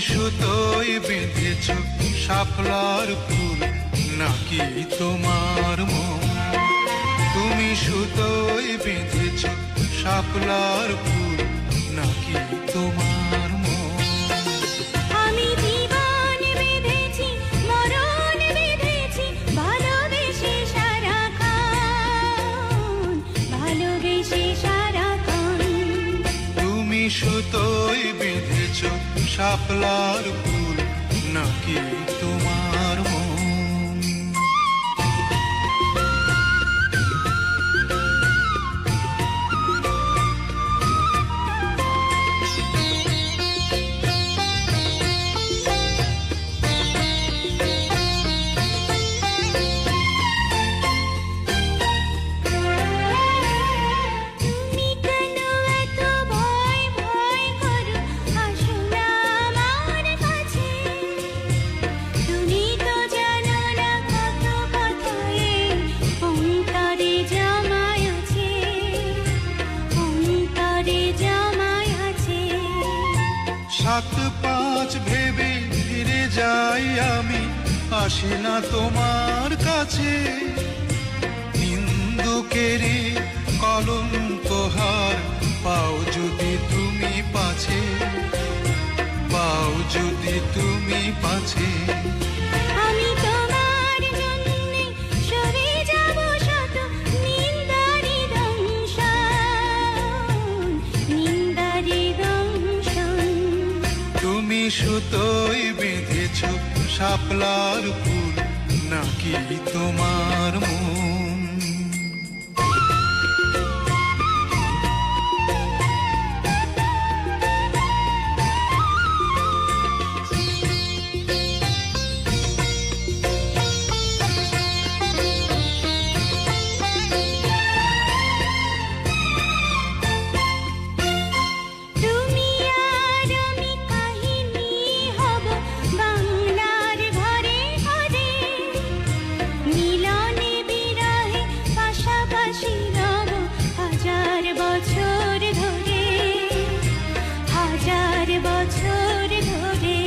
সুতোয় বেঁধেছ শাপলার ফুল নাকি তোমার মন? তুমি সুতোয় বেঁধেছ শাপলার ফুল নাকি তোমার মন? আমি জীবন বেঁধেছি, মরণ বেঁধেছি, ভালোবেসে সারাক্ষণ, ভালোবেসে সারাক্ষণ। তুমি সুতোয় বেঁধেছ শাপলার ফুল নাকি তোমার মন? তুমি কেন এত ভয় ভয় করো? আসো না আমার কাছে। তুমি তো জানো না কত কথা এই অন্তরে জমায় আছে, অন্তরে জমায় আছে। 7-5 ভেবে ফিরে যাই আমি, আসি না তোমার কাছে। নিন্দুকেরই কলঙ্কহার পাও যদি তুমি পাছে, পাও যদি তুমি পাছে। আমি তোমার জন্যে সরে যাব শত নিন্দারি দংশন, নিন্দারি দংশন। তুমি সুতোয় বেঁধেছ শাপলার ফুল নাকি তোমার মন? তুমি আর আমি কাহিনী হব বাংলার ঘরে ঘরে, মিলনে বিরহে পাশাপাশি রব হাজার বছর ধরে, হাজার বছর ধরে।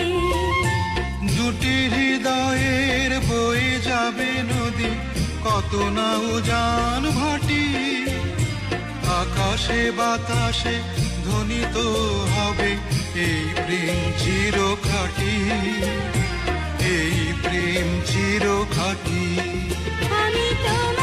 দুটি হৃদয়ের বয়ে যাবে নদী, কত না উজান ভাটি। আকাশে বাতাসে ধ্বনিত হবে এই প্রেম চিরখাটি, এই প্রেম চিরখাটি। আমি তোমার